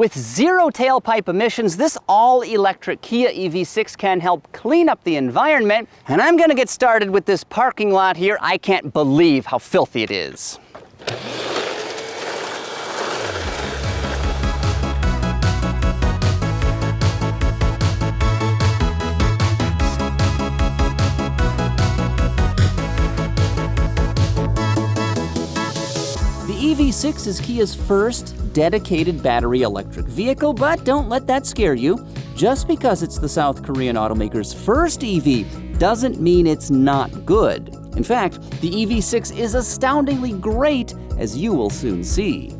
With zero tailpipe emissions, this all-electric Kia EV6 can help clean up the environment, and I'm gonna get started with this parking lot here. I can't believe how filthy it is. The EV6 is Kia's first dedicated battery electric vehicle, but don't let that scare you. Just because it's the South Korean automaker's first EV doesn't mean it's not good. In fact, the EV6 is astoundingly great, as you will soon see.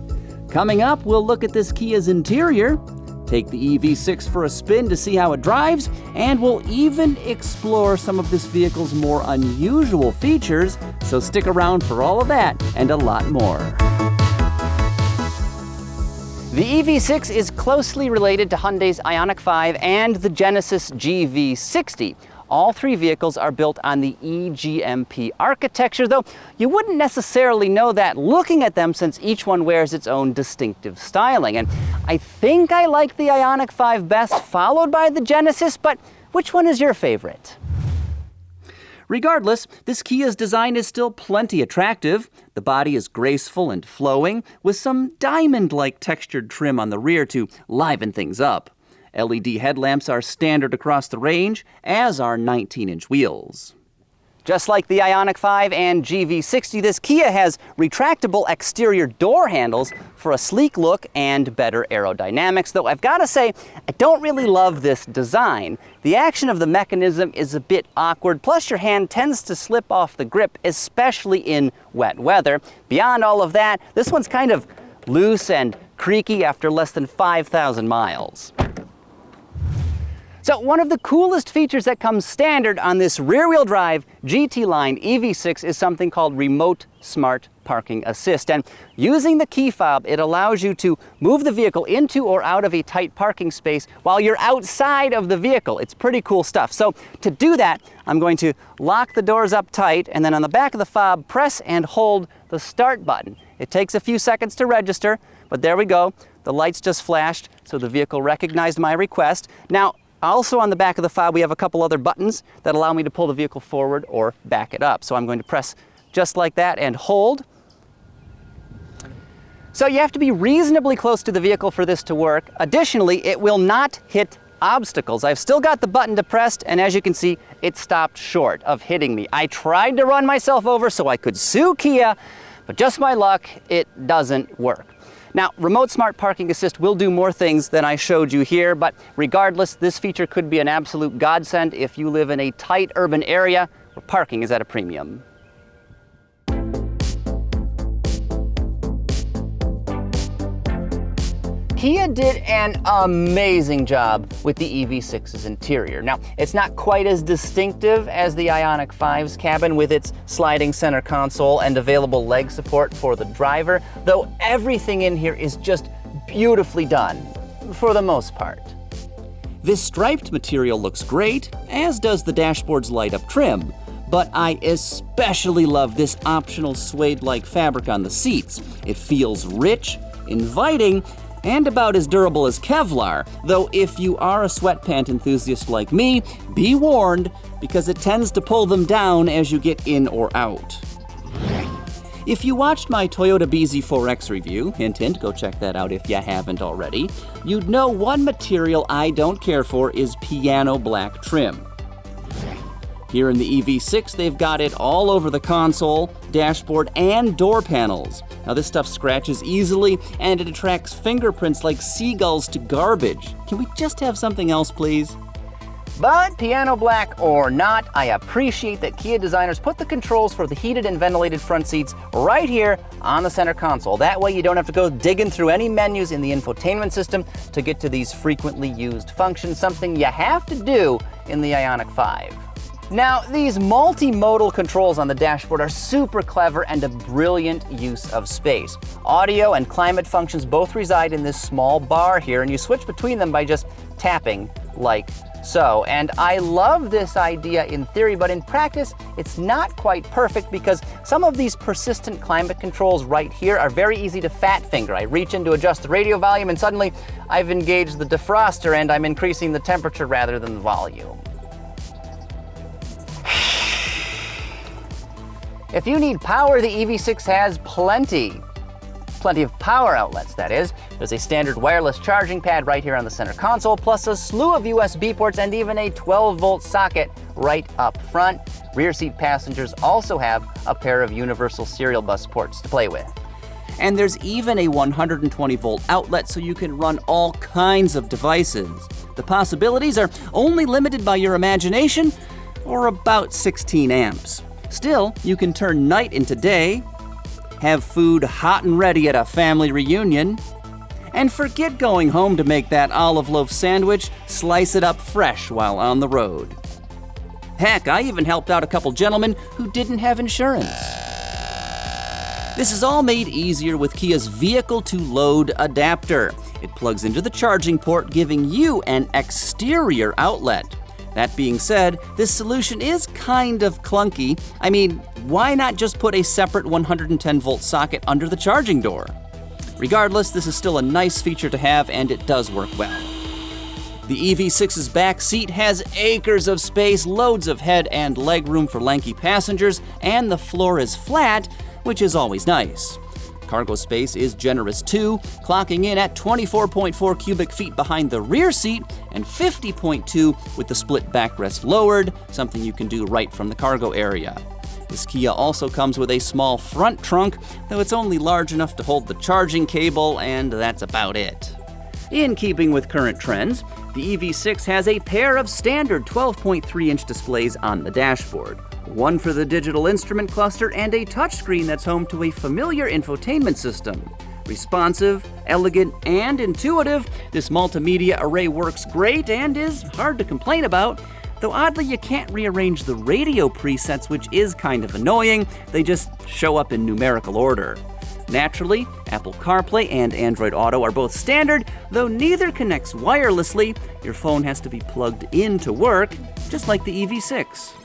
Coming up, we'll look at this Kia's interior, take the EV6 for a spin to see how it drives, and we'll even explore some of this vehicle's more unusual features, so stick around for all of that and a lot more. The EV6 is closely related to Hyundai's Ioniq 5 and the Genesis GV60. All three vehicles are built on the e-gmp architecture, though you wouldn't necessarily know that looking at them since each one wears its own distinctive styling. And I think I like the Ioniq 5 best, followed by the Genesis, but which one is your favorite? Regardless, this Kia's design is still plenty attractive. The body is graceful and flowing, with some diamond-like textured trim on the rear to liven things up. LED headlamps are standard across the range, as are 19-inch wheels. Just like the Ioniq 5 and GV60, this Kia has retractable exterior door handles for a sleek look and better aerodynamics, though I've got to say, I don't really love this design. The action of the mechanism is a bit awkward, plus your hand tends to slip off the grip, especially in wet weather. Beyond all of that, this one's kind of loose and creaky after less than 5,000 miles. So one of the coolest features that comes standard on this rear-wheel drive GT line EV6 is something called Remote Smart Parking Assist. And using the key fob, it allows you to move the vehicle into or out of a tight parking space while you're outside of the vehicle. It's pretty cool stuff. So to do that, I'm going to lock the doors up tight, and then on the back of the fob, press and hold the start button. It takes a few seconds to register, but there we go. The lights just flashed, so the vehicle recognized my request. Now, also on the back of the fob, we have a couple other buttons that allow me to pull the vehicle forward or back it up. So I'm going to press just like that and hold. So you have to be reasonably close to the vehicle for this to work. Additionally, it will not hit obstacles. I've still got the button depressed, and as you can see, it stopped short of hitting me. I tried to run myself over so I could sue Kia, but just my luck, it doesn't work. Now, Remote Smart Parking Assist will do more things than I showed you here, but regardless, this feature could be an absolute godsend if you live in a tight urban area where parking is at a premium. Kia did an amazing job with the EV6's interior. Now, it's not quite as distinctive as the Ioniq 5's cabin with its sliding center console and available leg support for the driver, though everything in here is just beautifully done, for the most part. This striped material looks great, as does the dashboard's light-up trim, but I especially love this optional suede-like fabric on the seats. It feels rich, inviting, and about as durable as Kevlar, though if you are a sweatpant enthusiast like me, be warned, because it tends to pull them down as you get in or out. If you watched my Toyota BZ4X review, hint hint, go check that out if you haven't already, you'd know one material I don't care for is piano black trim. Here in the EV6, they've got it all over the console, dashboard, and door panels. Now this stuff scratches easily, and it attracts fingerprints like seagulls to garbage. Can we just have something else, please? But piano black or not, I appreciate that Kia designers put the controls for the heated and ventilated front seats right here on the center console. That way you don't have to go digging through any menus in the infotainment system to get to these frequently used functions, something you have to do in the Ioniq 5. Now, these multimodal controls on the dashboard are super clever and a brilliant use of space. Audio and climate functions both reside in this small bar here, and you switch between them by just tapping like so. And I love this idea in theory, but in practice, it's not quite perfect because some of these persistent climate controls right here are very easy to fat finger. I reach in to adjust the radio volume and suddenly I've engaged the defroster and I'm increasing the temperature rather than the volume. If you need power, the EV6 has plenty of power outlets, that is. There's a standard wireless charging pad right here on the center console, plus a slew of USB ports and even a 12-volt socket right up front. Rear seat passengers also have a pair of universal serial bus ports to play with. And there's even a 120-volt outlet so you can run all kinds of devices. The possibilities are only limited by your imagination, or about 16 amps. Still, you can turn night into day, have food hot and ready at a family reunion, and forget going home to make that olive loaf sandwich, slice it up fresh while on the road. Heck, I even helped out a couple gentlemen who didn't have insurance. This is all made easier with Kia's vehicle-to-load adapter. It plugs into the charging port, giving you an exterior outlet. That being said, this solution is kind of clunky. I mean, why not just put a separate 110-volt socket under the charging door? Regardless, this is still a nice feature to have, and it does work well. The EV6's back seat has acres of space, loads of head and leg room for lanky passengers, and the floor is flat, which is always nice. Cargo space is generous too, clocking in at 24.4 cubic feet behind the rear seat and 50.2 with the split backrest lowered, something you can do right from the cargo area. This Kia also comes with a small front trunk, though it's only large enough to hold the charging cable, and that's about it. In keeping with current trends, the EV6 has a pair of standard 12.3-inch displays on the dashboard. One for the digital instrument cluster and a touchscreen that's home to a familiar infotainment system. Responsive, elegant, and intuitive, this multimedia array works great and is hard to complain about, though oddly you can't rearrange the radio presets, which is kind of annoying. They just show up in numerical order. Naturally, Apple CarPlay and Android Auto are both standard, though neither connects wirelessly. Your phone has to be plugged in to work, just like the EV6.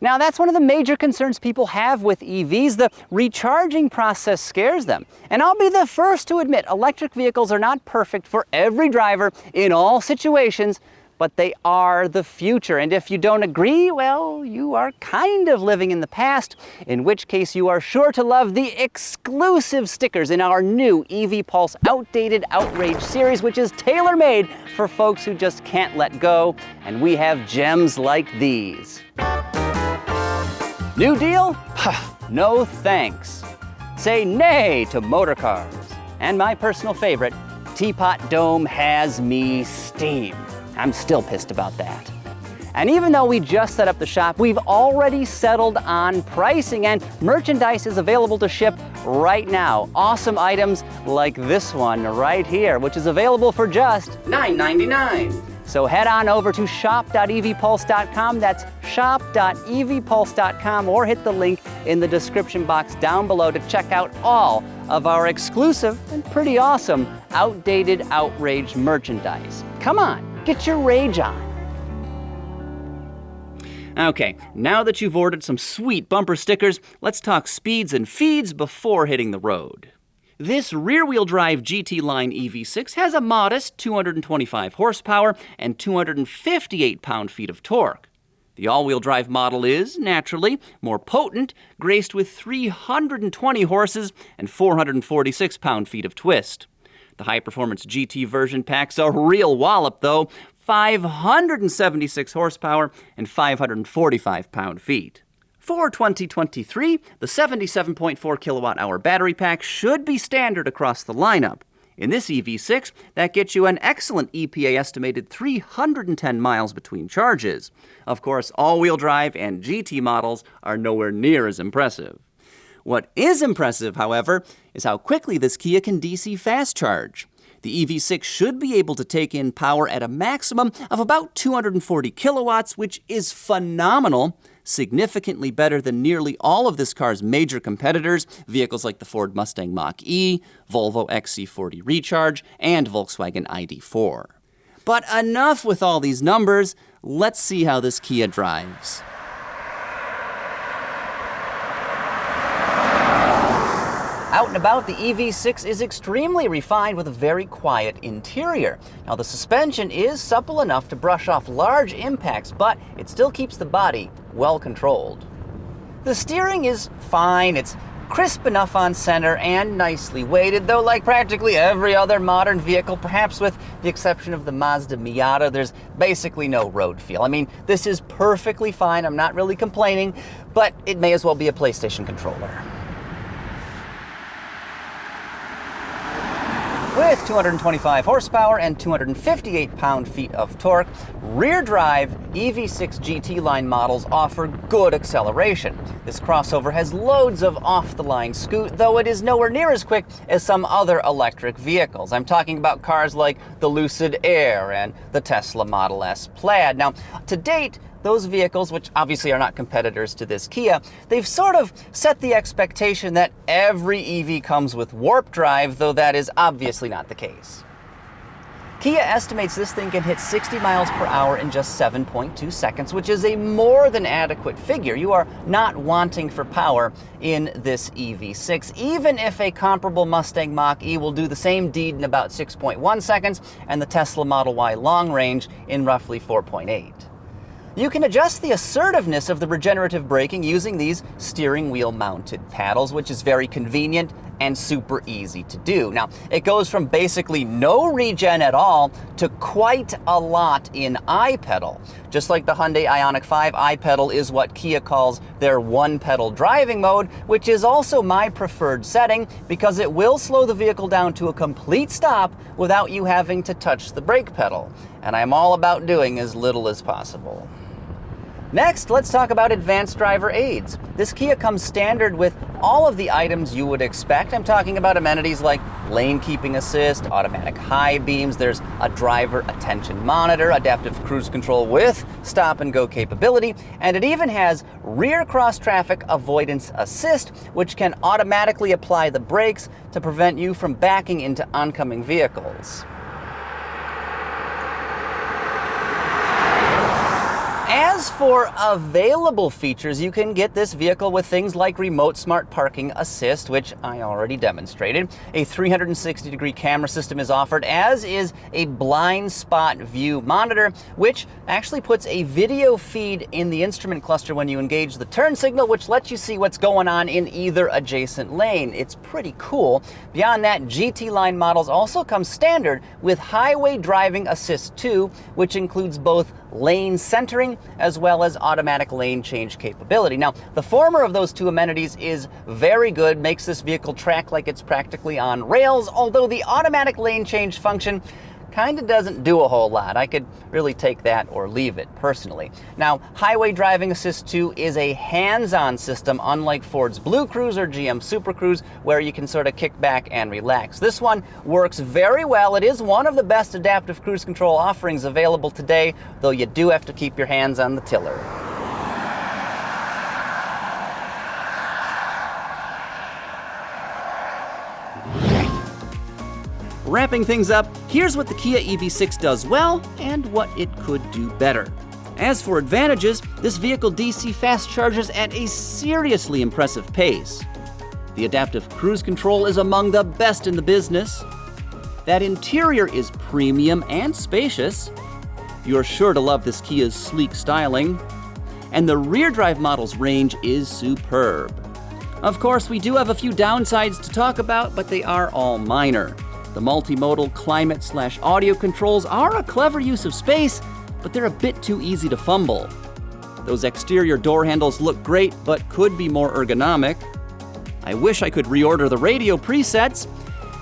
Now, that's one of the major concerns people have with EVs. The recharging process scares them. And I'll be the first to admit electric vehicles are not perfect for every driver in all situations, but they are the future. And if you don't agree, well, you are kind of living in the past, in which case you are sure to love the exclusive stickers in our new EV Pulse Outdated Outrage series, which is tailor-made for folks who just can't let go. And we have gems like these. New deal? No thanks. Say nay to motor cars. And my personal favorite, Teapot Dome has me steamed. I'm still pissed about that. And even though we just set up the shop, we've already settled on pricing, and merchandise is available to ship right now. Awesome items like this one right here, which is available for just $9.99. So head on over to shop.evpulse.com, that's shop.evpulse.com, or hit the link in the description box down below to check out all of our exclusive and pretty awesome outdated Outrage merchandise. Come on, get your rage on. Okay, now that you've ordered some sweet bumper stickers, let's talk speeds and feeds before hitting the road. This rear-wheel drive GT line EV6 has a modest 225 horsepower and 258 pound-feet of torque. The all-wheel drive model is, naturally, more potent, graced with 320 horses and 446 pound-feet of twist. The high-performance GT version packs a real wallop, though, 576 horsepower and 545 pound-feet. For 2023, the 77.4 kilowatt-hour battery pack should be standard across the lineup. In this EV6, that gets you an excellent EPA-estimated 310 miles between charges. Of course, all-wheel drive and GT models are nowhere near as impressive. What is impressive, however, is how quickly this Kia can DC fast charge. The EV6 should be able to take in power at a maximum of about 240 kilowatts, which is phenomenal, significantly better than nearly all of this car's major competitors, vehicles like the Ford Mustang Mach-E, Volvo XC40 Recharge, and Volkswagen ID.4. But enough with all these numbers. Let's see how this Kia drives. Out and about, the EV6 is extremely refined with a very quiet interior. Now, the suspension is supple enough to brush off large impacts, but it still keeps the body well controlled. The steering is fine. It's crisp enough on center and nicely weighted, though like practically every other modern vehicle, perhaps with the exception of the Mazda Miata, there's basically no road feel. I mean, this is perfectly fine. I'm not really complaining, but it may as well be a PlayStation controller. With 225 horsepower and 258 pound-feet of torque, rear-drive EV6 GT line models offer good acceleration. This crossover has loads of off-the-line scoot, though it is nowhere near as quick as some other electric vehicles. I'm talking about cars like the Lucid Air and the Tesla Model S Plaid. Now, to date, those vehicles, which obviously are not competitors to this Kia, they've sort of set the expectation that every EV comes with warp drive, though that is obviously not the case. Kia estimates this thing can hit 60 miles per hour in just 7.2 seconds, which is a more than adequate figure. You are not wanting for power in this EV6, even if a comparable Mustang Mach-E will do the same deed in about 6.1 seconds and the Tesla Model Y long range in roughly 4.8. You can adjust the assertiveness of the regenerative braking using these steering wheel mounted paddles, which is very convenient and super easy to do. Now, it goes from basically no regen at all to quite a lot in iPedal. Just like the Hyundai Ioniq 5, iPedal is what Kia calls their one-pedal driving mode, which is also my preferred setting because it will slow the vehicle down to a complete stop without you having to touch the brake pedal. And I'm all about doing as little as possible. Next, let's talk about advanced driver aids. This Kia comes standard with all of the items you would expect. I'm talking about amenities like lane keeping assist, automatic high beams, there's a driver attention monitor, adaptive cruise control with stop and go capability, and it even has rear cross traffic avoidance assist, which can automatically apply the brakes to prevent you from backing into oncoming vehicles. As for available features, you can get this vehicle with things like remote smart parking assist, which I already demonstrated. A 360-degree camera system is offered, as is a blind spot view monitor, which actually puts a video feed in the instrument cluster when you engage the turn signal, which lets you see what's going on in either adjacent lane. It's pretty cool. Beyond that, GT line models also come standard with highway driving assist 2, which includes both lane centering as well as automatic lane change capability. Now, the former of those two amenities is very good, makes this vehicle track like it's practically on rails, although the automatic lane change function kind of doesn't do a whole lot. I could really take that or leave it, personally. Now, Highway Driving Assist 2 is a hands-on system, unlike Ford's Blue Cruise or GM Super Cruise, where you can sort of kick back and relax. This one works very well. It is one of the best adaptive cruise control offerings available today, though you do have to keep your hands on the tiller. Wrapping things up, here's what the Kia EV6 does well and what it could do better. As for advantages, this vehicle DC fast charges at a seriously impressive pace. The adaptive cruise control is among the best in the business. That interior is premium and spacious. You're sure to love this Kia's sleek styling. And the rear drive model's range is superb. Of course, we do have a few downsides to talk about, but they are all minor. The multimodal climate/audio controls are a clever use of space, but they're a bit too easy to fumble. Those exterior door handles look great, but could be more ergonomic. I wish I could reorder the radio presets,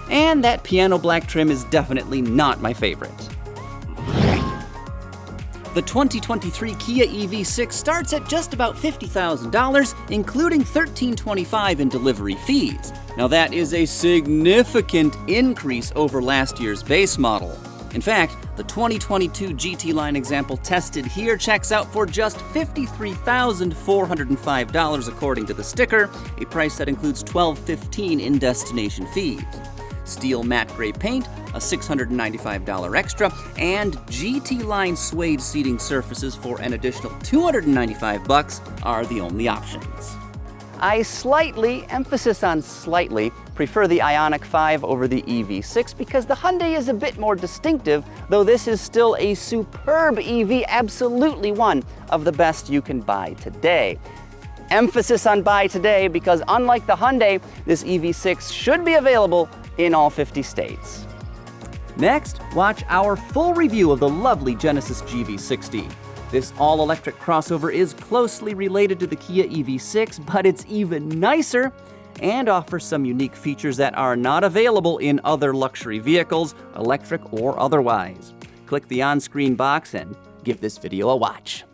and that piano black trim is definitely not my favorite. The 2023 Kia EV6 starts at just about $50,000, including $1,325 in delivery fees. Now that is a significant increase over last year's base model. In fact, the 2022 GT line example tested here checks out for just $53,405 according to the sticker, a price that includes $1,215 in destination fees. Steel matte gray paint, a $695 extra, and GT line suede seating surfaces for an additional $295 are the only options. I slightly, emphasis on slightly, prefer the Ioniq 5 over the EV6 because the Hyundai is a bit more distinctive, though this is still a superb EV, absolutely one of the best you can buy today. Emphasis on buy today because unlike the Hyundai, this EV6 should be available in all 50 states. Next, watch our full review of the lovely Genesis GV60. This all-electric crossover is closely related to the Kia EV6, but it's even nicer and offers some unique features that are not available in other luxury vehicles, electric or otherwise. Click the on-screen box and give this video a watch.